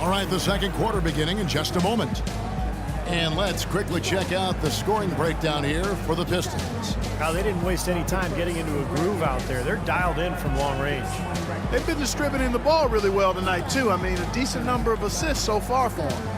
All right, the second quarter beginning in just a moment. And let's quickly check out the scoring breakdown here for the Pistons. Now, they didn't waste any time getting into a groove out there. They're dialed in from long range. They've been distributing the ball really well tonight, too. I mean, a decent number of assists so far for them.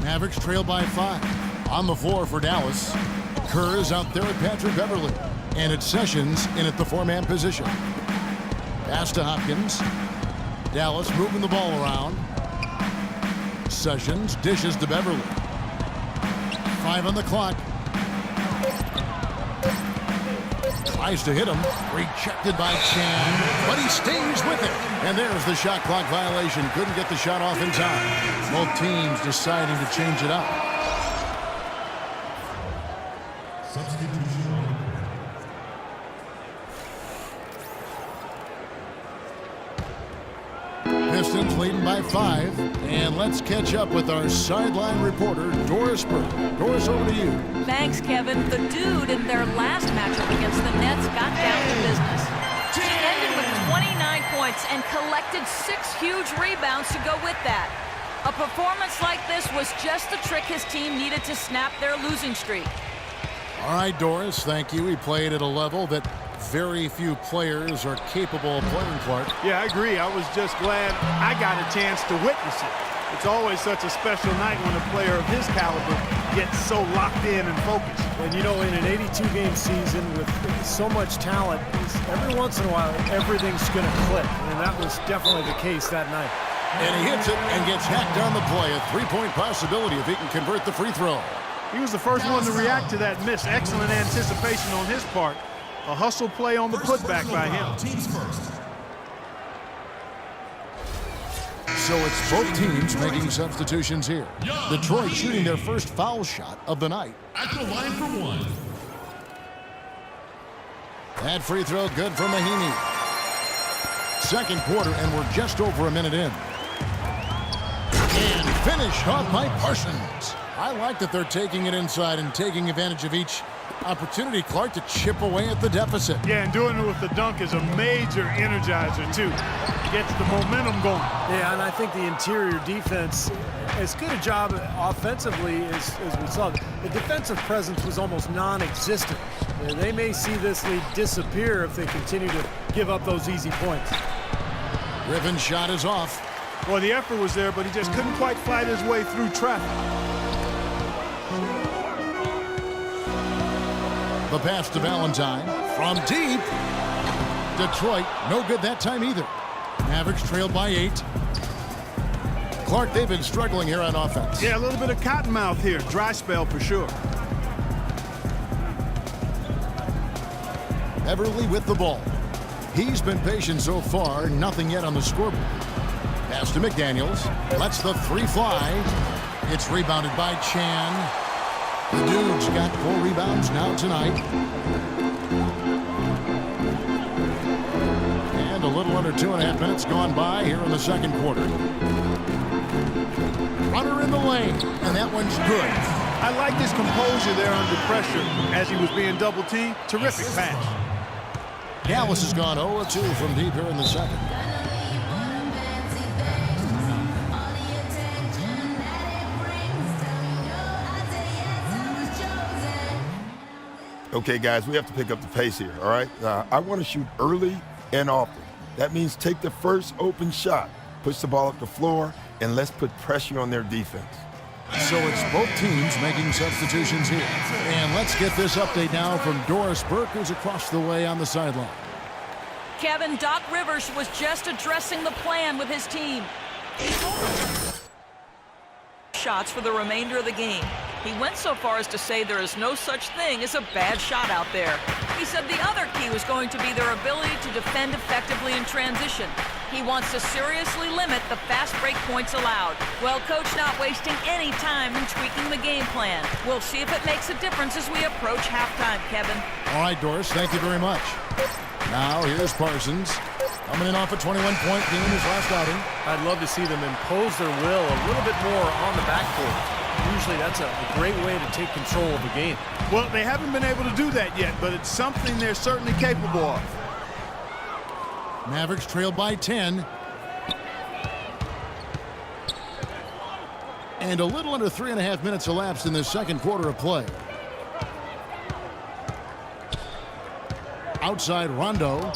Mavericks trail by 5. On the floor for Dallas. Kerr is out there at Patrick Beverley. And it's Sessions in at the 4-man position. Pass to Hopkins. Dallas moving the ball around. Sessions dishes to Beverley. 5 on the clock. Tries to hit him. Rejected by Chan. But he stays with it. And there's the shot clock violation. Couldn't get the shot off in time. Both teams deciding to change it up. Pistons leading by 5. And let's catch up with our sideline reporter, Doris Burke. Doris, over to you. Thanks, Kevin. The dude in their last matchup against the Nets got down to business. He ended with 29 points and collected 6 huge rebounds to go with that. A performance like this was just the trick his team needed to snap their losing streak. All right, Doris, thank you. He played at a level that very few players are capable of playing, Clark. Yeah, I agree. I was just glad I got a chance to witness it. It's always such a special night when a player of his caliber gets so locked in and focused. And, you know, in an 82-game season with so much talent, every once in a while, everything's going to click. And that was definitely the case that night. And he hits it and gets hacked on the play. A 3-point possibility if he can convert the free throw. He was the first one to react to that miss. Excellent anticipation on his part. A hustle play on the putback by him. Teams first. So it's both teams making substitutions here. Detroit shooting their first foul shot of the night. At the line for 1. That free throw good for Mahinmi. Second quarter, and we're just over a minute in. And finished off by Parsons. I like that they're taking it inside and taking advantage of each opportunity, Clark, to chip away at the deficit. Yeah, and doing it with the dunk is a major energizer, too. Gets the momentum going. Yeah, and I think the interior defense, as good a job offensively as we saw, the defensive presence was almost non-existent. They may see this lead disappear if they continue to give up those easy points. Griffin's shot is off. Well, the effort was there, but he just couldn't quite fight his way through traffic. The pass to Valentine from deep. Detroit, no good that time either. Mavericks trailed by 8. Clark, they've been struggling here on offense. Yeah, a little bit of cottonmouth here. Dry spell for sure. Beverley with the ball. He's been patient so far. Nothing yet on the scoreboard. Pass to McDaniels. Lets the 3 fly. It's rebounded by Chan. The dude's got 4 rebounds now tonight. And a little under 2.5 minutes gone by here in the second quarter. Runner in the lane, and that one's good. I liked his composure there under pressure as he was being double-teamed. Terrific pass. Dallas has gone 0-2 from deep here in the second. Okay, guys, we have to pick up the pace here, all right? I want to shoot early and often. That means take the first open shot, push the ball up the floor, and let's put pressure on their defense. So it's both teams making substitutions here. And let's get this update now from Doris Burke, who's across the way on the sideline. Kevin, Doc Rivers was just addressing the plan with his team. Shots for the remainder of the game. He went so far as to say there is no such thing as a bad shot out there. He said the other key was going to be their ability to defend effectively in transition. He wants to seriously limit the fast break points allowed. Well, coach not wasting any time in tweaking the game plan. We'll see if it makes a difference as we approach halftime, Kevin. All right, Doris, thank you very much. Now here's Parsons. Coming in off a 21-point game his last outing. I'd love to see them impose their will a little bit more on the backcourt. Usually that's a great way to take control of the game. Well, they haven't been able to do that yet, but it's something they're certainly capable of. Mavericks trail by 10. And a little under 3.5 minutes elapsed in the second quarter of play. Outside Rondo.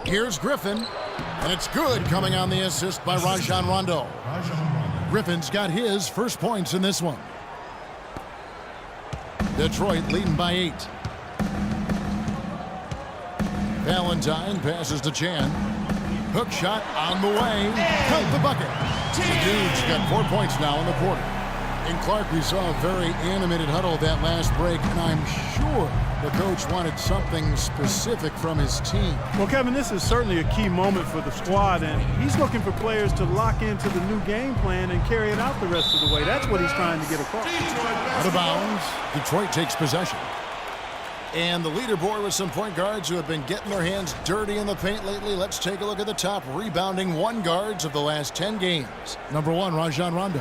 Here's Griffin. And it's good, coming on the assist by Rajon Rondo. Griffin's got his first points in this one. Detroit leading by 8. Valentine passes to Chan. Hook shot on the way. Count the bucket. The Dudes got 4 points now in the quarter. In Clark, we saw a very animated huddle that last break, and I'm sure the coach wanted something specific from his team. Well, Kevin, this is certainly a key moment for the squad, and he's looking for players to lock into the new game plan and carry it out the rest of the way. That's what he's trying to get across. Out of bounds, Detroit takes possession. And the leaderboard with some point guards who have been getting their hands dirty in the paint lately. Let's take a look at the top rebounding one guards of the last 10 games. Number 1, Rajon Rondo.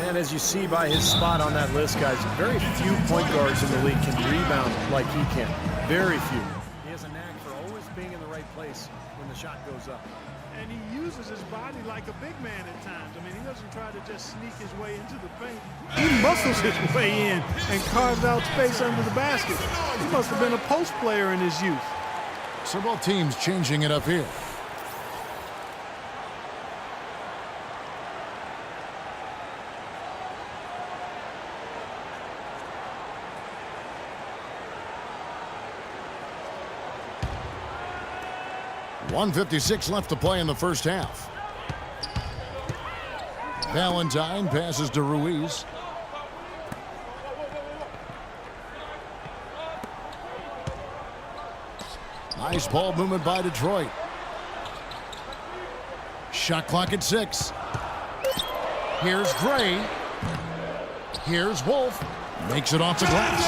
And as you see by his spot on that list, guys, very few point guards in the league can rebound like he can. Very few. He has a knack for always being in the right place when the shot goes up. And he uses his body like a big man at times. I mean, he doesn't try to just sneak his way into the paint. He muscles his way in and carves out space under the basket. He must have been a post player in his youth. So both teams changing it up here. .156 left to play in the first half. Valentine passes to Ruiz. Nice ball movement by Detroit. Shot clock at 6. Here's Gray. Here's Wolf. Makes it off the glass.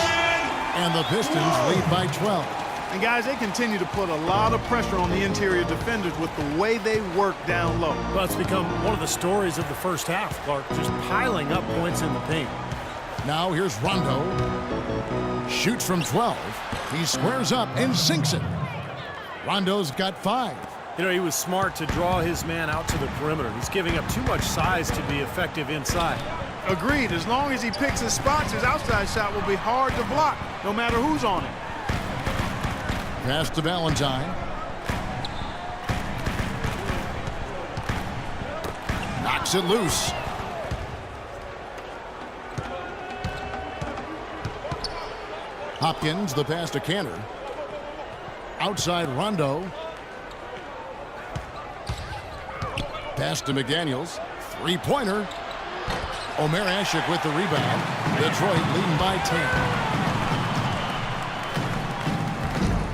And the Pistons lead by 12. And guys, they continue to put a lot of pressure on the interior defenders with the way they work down low. Well, it's become one of the stories of the first half, Clark, just piling up points in the paint. Now here's Rondo. Shoots from 12. He squares up and sinks it. Rondo's got 5. You know, he was smart to draw his man out to the perimeter. He's giving up too much size to be effective inside. Agreed. As long as he picks his spots, his outside shot will be hard to block, no matter who's on it. Pass to Valentine. Knocks it loose. Hopkins, the pass to Cantor. Outside Rondo. Pass to McDaniels. Three-pointer. Omer Ashik with the rebound. Detroit leading by 10.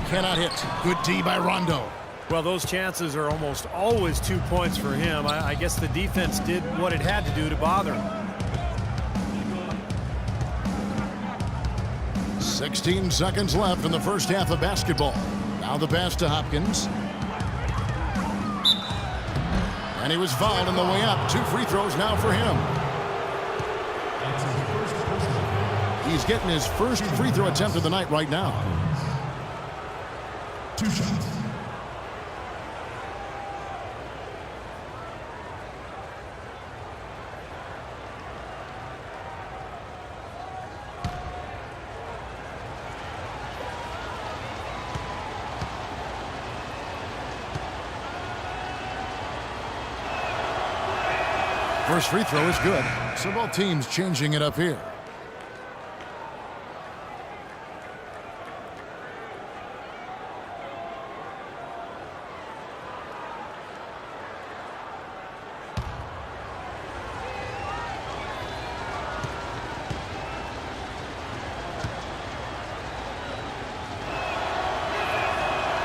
Cannot hit. Good D by Rondo. Well, those chances are almost always 2 points for him. I guess the defense did what it had to do to bother him. 16 seconds left in the first half of basketball. Now the pass to Hopkins. And he was fouled on the way up. 2 free throws now for him. He's getting his first free throw attempt of the night right now. 2 shots. First free throw is good. So both teams changing it up here.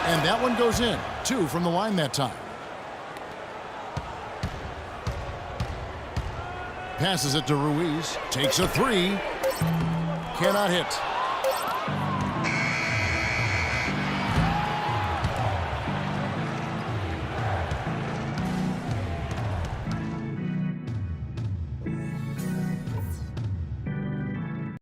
And that one goes in. 2 from the line that time. Passes it to Ruiz. Takes a 3. Cannot hit.